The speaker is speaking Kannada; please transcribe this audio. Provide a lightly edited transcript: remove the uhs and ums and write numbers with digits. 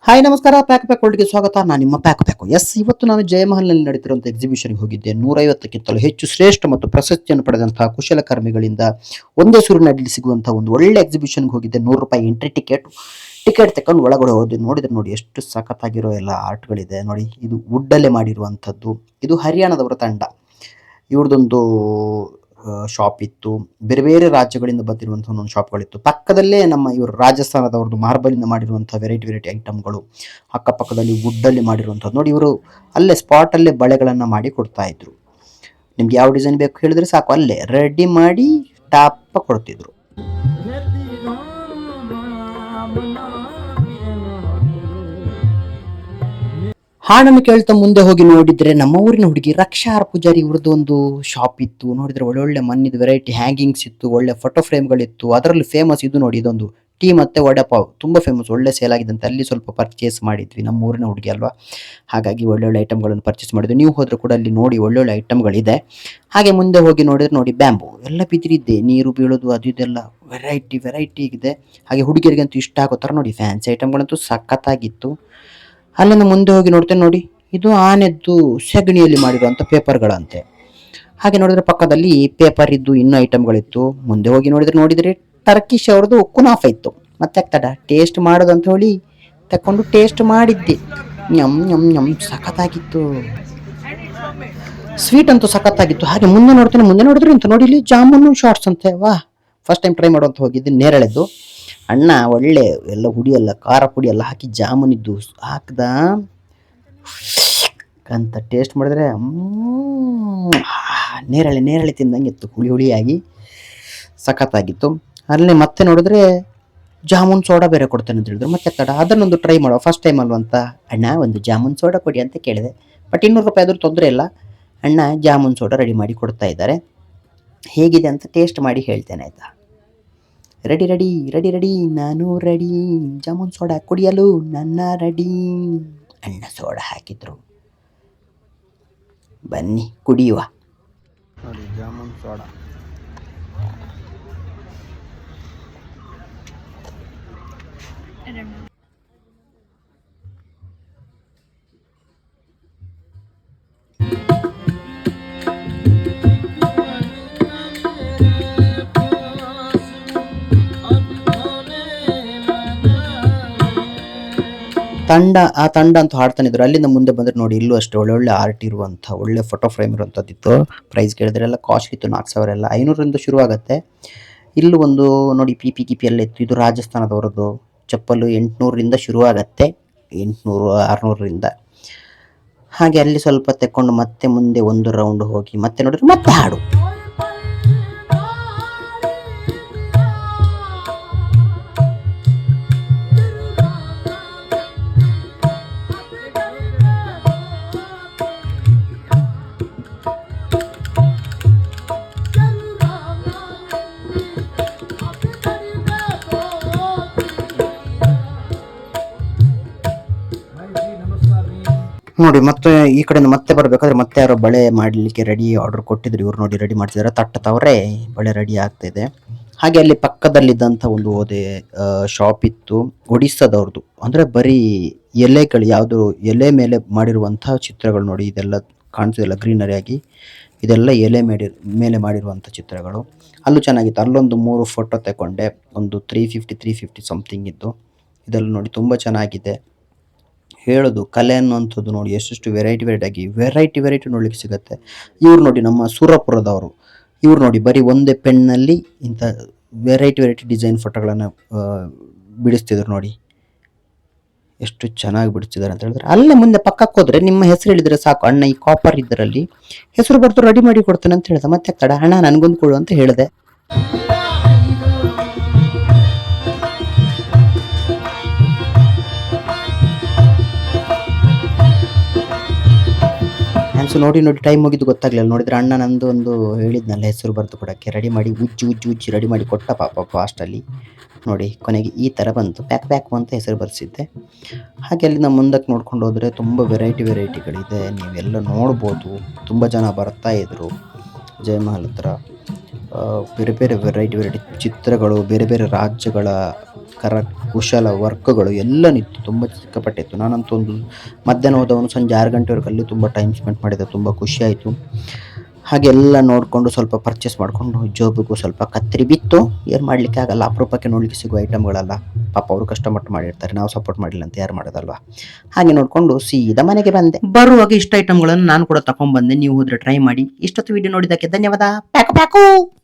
ಹಾಯ್ ನಮಸ್ಕಾರ, ಪ್ಯಾಕ್ ವರ್ಲ್ಡ್ಗೆ ಸ್ವಾಗತ. ನಾನು ನಿಮ್ಮ ಪ್ಯಾಕ್. ಇವತ್ತು ನಾನು ಜಯಮಹಲ್ನಲ್ಲಿ ನಡೀತಿರುವಂತಹ ಎಕ್ಸಿಬಿಷನ್ಗೆ ಹೋಗಿದ್ದೆ. 150ಕ್ಕಿಂತಲೂ ಹೆಚ್ಚು ಶ್ರೇಷ್ಠ ಮತ್ತು ಪ್ರಶಸ್ತಿಯನ್ನು ಪಡೆದಂತಹ ಕುಶಲಕರ್ಮಿಗಳಿಂದ ಒಂದೇ ಸೂರಿನಡಿಯಲ್ಲಿ ಸಿಗುವಂತಹ ಒಂದು ಒಳ್ಳೆ ಎಕ್ಸಿಬಿಷನ್ಗೆ ಹೋಗಿದ್ದೆ. ₹100 ಎಂಟ್ರಿ ಟಿಕೆಟ್ ತಕೊಂಡು ಒಳಗಡೆ ಹೋಗಿ ನೋಡಿದ್ರೆ ನೋಡಿ ಎಷ್ಟು ಸಖತ್ತಾಗಿರೋ ಎಲ್ಲ ಆರ್ಟ್ಗಳಿದೆ ನೋಡಿ. ಇದು ವುಡ್ಡಲ್ಲೇ ಮಾಡಿರುವಂಥದ್ದು. ಇದು ಹರಿಯಾಣದವರ ತಂಡ. ಇವ್ರದೊಂದು ಶಾಪ್ ಇತ್ತು. ಬೇರೆ ಬೇರೆ ರಾಜ್ಯಗಳಿಂದ ಬಂದಿರುವಂತಹ ಒಂದೊಂದು ಶಾಪ್ಗಳಿತ್ತು. ಪಕ್ಕದಲ್ಲೇ ನಮ್ಮ ಇವರು ರಾಜಸ್ಥಾನದವ್ರದ್ದು ಮಾರ್ಬಲಿಂದ ಮಾಡಿರುವಂತಹ ವೆರೈಟಿ ಐಟಮ್ಗಳು, ಅಕ್ಕಪಕ್ಕದಲ್ಲಿ ವುಡ್ಡಲ್ಲಿ ಮಾಡಿರುವಂಥದ್ದು ನೋಡಿ. ಇವರು ಅಲ್ಲೇ ಸ್ಪಾಟಲ್ಲೇ ಬಳೆಗಳನ್ನು ಮಾಡಿ ಕೊಡ್ತಾ ಇದ್ರು. ನಿಮ್ಗೆ ಯಾವ ಡಿಸೈನ್ ಬೇಕು ಹೇಳಿದ್ರೆ ಸಾಕು, ಅಲ್ಲೇ ರೆಡಿ ಮಾಡಿ ಟಾಪ ಕೊಡ್ತಿದ್ರು. ಹಾಡನ್ನು ಕೇಳ್ತಾ ಮುಂದೆ ಹೋಗಿ ನೋಡಿದ್ರೆ ನಮ್ಮ ಊರಿನ ಹುಡುಗಿ ರಕ್ಷಾ ಆರ್ ಪೂಜಾರಿ ಇವ್ರದ್ದು ಒಂದು ಶಾಪ್ ಇತ್ತು. ನೋಡಿದ್ರೆ ಒಳ್ಳೊಳ್ಳೆ ಮಣ್ಣಿದ ವೆರೈಟಿ ಹ್ಯಾಂಗಿಂಗ್ಸ್ ಇತ್ತು, ಒಳ್ಳೆ ಫೋಟೋ ಫ್ರೇಮ್ಗಳಿತ್ತು. ಅದರಲ್ಲಿ ಫೇಮಸ್ ಇದು ನೋಡಿ, ಇದೊಂದು ಟೀ ಮತ್ತೆ ವಡೆಪಾವ್ ತುಂಬಾ ಫೇಮಸ್, ಒಳ್ಳೆ ಸೇಲ್ ಆಗಿದ್ದಂತೆ. ಅಲ್ಲಿ ಸ್ವಲ್ಪ ಪರ್ಚೇಸ್ ಮಾಡಿದ್ವಿ. ನಮ್ಮ ಊರಿನ ಹುಡುಗಿ ಅಲ್ವಾ, ಹಾಗಾಗಿ ಒಳ್ಳೊಳ್ಳೆ ಐಟಮ್ಗಳನ್ನು ಪರ್ಚೇಸ್ ಮಾಡಿದ್ವಿ. ನೀವು ಹೋದ್ರೆ ಕೂಡ ಅಲ್ಲಿ ನೋಡಿ, ಒಳ್ಳೊಳ್ಳೆ ಐಟಮ್ಗಳಿದೆ. ಹಾಗೆ ಮುಂದೆ ಹೋಗಿ ನೋಡಿದ್ರೆ ನೋಡಿ, ಬ್ಯಾಂಬು ಎಲ್ಲ ಬಿದಿರಿದ್ದೆ, ನೀರು ಬೀಳೋದು ಅದು ಇದೆಲ್ಲ ವೆರೈಟಿ ಇದೆ. ಹಾಗೆ ಹುಡುಗಿಯರಿಗಂತೂ ಇಷ್ಟ ಆಗೋ ಥರ ನೋಡಿ ಫ್ಯಾನ್ಸಿ ಐಟಮ್ಗಳಂತೂ ಸಖತ್ತಾಗಿತ್ತು. ಅಲ್ಲಿಂದ ಮುಂದೆ ಹೋಗಿ ನೋಡ್ತೇನೆ ನೋಡಿ, ಇದು ಆನೆದ್ದು ಸೆಗಣಿಯಲ್ಲಿ ಮಾಡಿರುವಂಥ ಪೇಪರ್ಗಳಂತೆ. ಹಾಗೆ ನೋಡಿದ್ರೆ ಪಕ್ಕದಲ್ಲಿ ಪೇಪರ್ ಇದ್ದು ಇನ್ನೂ ಐಟಮ್ಗಳಿತ್ತು. ಮುಂದೆ ಹೋಗಿ ನೋಡಿದ್ರೆ ಟರ್ಕಿಶ್ ಅವ್ರದ್ದು ಕುನಾಫ ಇತ್ತು. ಮತ್ತೆ ಆಗ್ತಡ ಟೇಸ್ಟ್ ಮಾಡೋದು ಅಂತ ಹೇಳಿ ತಕೊಂಡು ಟೇಸ್ಟ್ ಮಾಡಿದ್ದೆ. ñಮ್ ಸಖತ್ತಾಗಿತ್ತು, ಸ್ವೀಟ್ ಅಂತೂ ಸಖತ್ತಾಗಿತ್ತು. ಹಾಗೆ ಮುಂದೆ ನೋಡಿದ್ರೆ ಅಂತ ನೋಡಿ, ಇಲ್ಲಿ ಜಾಮೂನು ಶಾರ್ಟ್ಸ್ ಅಂತೆ. ವಾ, ಫಸ್ಟ್ ಟೈಮ್ ಟ್ರೈ ಮಾಡುವಂತ ಹೋಗಿದ್ದು. ನೇರಳೆದ್ದು ಅಣ್ಣ ಒಳ್ಳೆ ಎಲ್ಲ ಹುಡಿ ಎಲ್ಲ ಖಾರ ಪುಡಿ ಎಲ್ಲ ಹಾಕಿ ಜಾಮೂನಿದ್ದು ಹಾಕ್ದ ಅಂತ ಟೇಸ್ಟ್ ಮಾಡಿದ್ರೆ ನೇರಳೆ ತಿಂದಂಗೆ ಇತ್ತು, ಹುಳಿಯಾಗಿ ಸಖತ್ತಾಗಿತ್ತು. ಅಲ್ಲೇ ಮತ್ತೆ ನೋಡಿದ್ರೆ ಜಾಮೂನ್ ಸೋಡಾ ಬೇರೆ ಕೊಡ್ತೇನೆ ಅಂತ ಹೇಳಿದ್ರು. ಮತ್ತೆ ತಡ ಅದನ್ನೊಂದು ಟ್ರೈ ಮಾಡುವ, ಫಸ್ಟ್ ಟೈಮ್ ಅಲ್ವಂತ. ಅಣ್ಣ ಒಂದು ಜಾಮೂನ್ ಸೋಡಾ ಕೊಡಿ ಅಂತ ಕೇಳಿದೆ. ಬಟ್ ₹200 ಆದರೂ ತೊಂದರೆ ಇಲ್ಲ. ಅಣ್ಣ ಜಾಮೂನ್ ಸೋಡಾ ರೆಡಿ ಮಾಡಿ ಕೊಡ್ತಾ ಇದ್ದಾರೆ. ಹೇಗಿದೆ ಅಂತ ಟೇಸ್ಟ್ ಮಾಡಿ ಹೇಳ್ತೇನೆ ಆಯ್ತಾ. ರೆಡಿ ನಾನು ರೆಡಿ, ಜಾಮೂನ್ ಸೋಡಾ ಕುಡಿಯಲು ನನ್ನ ರೆಡಿ. ಅಣ್ಣ ಸೋಡಾ ಹಾಕಿದ್ರು, ಬನ್ನಿ ಕುಡಿಯುವ. ನೋಡಿ ಜಾಮೂನ್ ಸೋಡಾ. ಆ ತಂಡ ಅಂತ ಹಾಡ್ತಾನೆ ಇದ್ರು. ಅಲ್ಲಿಂದ ಮುಂದೆ ಬಂದ್ರೆ ನೋಡಿ, ಇಲ್ಲೂ ಅಷ್ಟೇ ಒಳ್ಳೊಳ್ಳೆ ಆರ್ಟ್ ಇರುವಂಥ ಒಳ್ಳೆ ಫೋಟೋ ಫ್ರೇಮ್ ಇರುವಂಥದ್ದಿತ್ತು. ಪ್ರೈಸ್ ಕೇಳಿದ್ರೆ ಎಲ್ಲ ಕಾಸ್ಟ್ಲಿ ಇತ್ತು, 4,000 ಎಲ್ಲ 500ರಿಂದ ಶುರುವಾಗುತ್ತೆ. ಇಲ್ಲೂ ಒಂದು ನೋಡಿ ಪಿ ಎಲ್ಲ ಇತ್ತು. ಇದು ರಾಜಸ್ಥಾನದವರದ್ದು ಚಪ್ಪಲು, 800ರಿಂದ ಶುರುವಾಗತ್ತೆ, 800 600ರಿಂದ. ಹಾಗೆ ಅಲ್ಲಿ ಸ್ವಲ್ಪ ತೆಕ್ಕೊಂಡು ಮತ್ತೆ ಮುಂದೆ ಒಂದು ರೌಂಡ್ ಹೋಗಿ ಮತ್ತೆ ನೋಡಿದ್ರೆ ಮತ್ತೆ ಹಾಡು. ನೋಡಿ ಮತ್ತೆ ಈ ಕಡೆಯಿಂದ ಮತ್ತೆ ಬರಬೇಕಾದ್ರೆ ಮತ್ತೆ ಯಾರೋ ಬಳೆ ಮಾಡಲಿಕ್ಕೆ ರೆಡಿ ಆರ್ಡರ್ ಕೊಟ್ಟಿದ್ರು. ಇವ್ರು ನೋಡಿ ರೆಡಿ ಮಾಡ್ತಿದ್ದಾರೆ, ತಟ್ಟತವ್ರೆ, ಬಳೆ ರೆಡಿ ಆಗ್ತಾ ಇದೆ. ಹಾಗೆ ಅಲ್ಲಿ ಪಕ್ಕದಲ್ಲಿದ್ದಂಥ ಒಂದು ಶಾಪ್ ಇತ್ತು, ಒಡಿಸ್ಸಾದವ್ರದ್ದು. ಅಂದರೆ ಬರೀ ಎಲೆಗಳು, ಯಾವುದು ಎಲೆ ಮೇಲೆ ಮಾಡಿರುವಂತಹ ಚಿತ್ರಗಳು ನೋಡಿ. ಇದೆಲ್ಲ ಕಾಣಿಸೋದಿಲ್ಲ ಗ್ರೀನರಿ ಆಗಿ, ಇದೆಲ್ಲ ಎಲೆ ಮೇಲೆ ಮಾಡಿರುವಂಥ ಚಿತ್ರಗಳು. ಅಲ್ಲೂ ಚೆನ್ನಾಗಿತ್ತು. ಅಲ್ಲೊಂದು 3 ಫೋಟೋ ತಗೊಂಡೆ. ಒಂದು 350 ಸಮಥಿಂಗ್ ಇತ್ತು. ಇದೆಲ್ಲ ನೋಡಿ ತುಂಬ ಚೆನ್ನಾಗಿದೆ. ಹೇಳೋದು ಕಲೆ ಅನ್ನುವಂಥದ್ದು ನೋಡಿ, ಎಷ್ಟು ವೆರೈಟಿ ನೋಡ್ಲಿಕ್ಕೆ ಸಿಗುತ್ತೆ. ಇವ್ರು ನೋಡಿ ನಮ್ಮ ಸೂರಪುರದವರು. ಇವ್ರು ನೋಡಿ ಬರೀ ಒಂದೇ ಪೆನ್ನಲ್ಲಿ ಇಂಥ ವೆರೈಟಿ ಡಿಸೈನ್ ಫೋಟೋಗಳನ್ನು ಬಿಡಿಸ್ತಿದ್ರು ನೋಡಿ, ಎಷ್ಟು ಚೆನ್ನಾಗಿ ಬಿಡಿಸ್ತಿದ್ದಾರೆ ಅಂತ ಹೇಳಿದ್ರೆ. ಅಲ್ಲೇ ಮುಂದೆ ಪಕ್ಕಕ್ಕೆ ಹೋದ್ರೆ ನಿಮ್ಮ ಹೆಸರು ಹೇಳಿದ್ರೆ ಸಾಕು, ಅಣ್ಣ ಈ ಕಾಪರ್ ಇದರಲ್ಲಿ ಹೆಸರು ಬರ್ತು ರೆಡಿ ಮಾಡಿ ಕೊಡ್ತೇನೆ ಅಂತ ಹೇಳಿದೆ. ಮತ್ತೆ ತಡ ಅಣ್ಣ ನನಗೊಂದು ಕೊಡು ಅಂತ ಹೇಳಿದೆ. ನೋಡಿ ಟೈಮ್ ಮುಗಿದು ಗೊತ್ತಾಗ್ಲಿಲ್ಲ. ನೋಡಿದ್ರೆ ಅಣ್ಣ ನಂದು ಒಂದು ಹೇಳಿದ್ನಲ್ಲ ಹೆಸರು ಬರೆದು ಕೊಡೋಕ್ಕೆ, ರೆಡಿ ಮಾಡಿ ಉಜ್ಜಿ ರೆಡಿ ಮಾಡಿ ಕೊಟ್ಟ ಪಾಪ ಫಾಸ್ಟಲ್ಲಿ. ನೋಡಿ ಕೊನೆಗೆ ಈ ಥರ ಬಂತು, ಪ್ಯಾಕ್ ಅಂತ ಹೆಸರು ಬರೆಸಿದ್ದೆ. ಹಾಗೆ ಅಲ್ಲಿಂದ ಮುಂದಕ್ಕೆ ನೋಡ್ಕೊಂಡು ಹೋದರೆ ತುಂಬ ವೆರೈಟಿಗಳಿದೆ, ನೀವೆಲ್ಲ ನೋಡ್ಬೋದು. ತುಂಬ ಜನ ಬರ್ತಾ ಇದ್ರು ಜಯಮಹಲ್ ಹತ್ರ. ಬೇರೆ ಬೇರೆ ವೆರೈಟಿ ಚಿತ್ರಗಳು, ಬೇರೆ ಬೇರೆ ರಾಜ್ಯಗಳ ಕುಶಲ ವರ್ಕ್‌ಗಳು ಎಲ್ಲ ನಿಂತು ತುಂಬ ಸಿಕ್ಕಾಪಟ್ಟೆ ಇತ್ತು. ನಾನಂತೂ ಒಂದು ಮಧ್ಯಾಹ್ನ ಹೋದವನು ಸಂಜೆ 6 ಗಂಟೆವರೆಗೆ ಅಲ್ಲಿ ತುಂಬ ಟೈಮ್ ಸ್ಪೆಂಡ್ ಮಾಡಿದೆ. ತುಂಬ ಖುಷಿಯಾಯಿತು. ಹಾಗೆ ಎಲ್ಲ ನೋಡಿಕೊಂಡು ಸ್ವಲ್ಪ ಪರ್ಚೇಸ್ ಮಾಡಿಕೊಂಡು ಜೋಬಿಗೂ ಸ್ವಲ್ಪ ಕತ್ತರಿ ಬಿತ್ತು. ಏನು ಮಾಡಲಿಕ್ಕೆ ಆಗಲ್ಲ, ಅಪರೂಪಕ್ಕೆ ನೋಡಲಿಕ್ಕೆ ಸಿಗುವ ಐಟಮ್‌ಗಳಲ್ಲ. ಪಾಪ ಅವರು ಕಷ್ಟಪಟ್ಟು ಮಾಡಿರ್ತಾರೆ, ನಾವು ಸಪೋರ್ಟ್ ಮಾಡಿಲ್ಲ ಅಂತ ಯಾರು ಮಾಡೋದಲ್ವಾ. ಹಾಗೆ ನೋಡಿಕೊಂಡು ಸೀದಾ ಮನೆಗೆ ಬಂದೆ. ಬರುವಾಗ ಇಷ್ಟ ಐಟಮ್‌ಗಳನ್ನು ನಾನು ಕೂಡ ತಗೊಂಡ್ಬಂದೆ. ನೀವು ಹೋದರೆ ಟ್ರೈ ಮಾಡಿ. ಇಷ್ಟೊತ್ತು ವಿಡಿಯೋ ನೋಡಿದ್ದಕ್ಕೆ ಧನ್ಯವಾದ. Pack pack.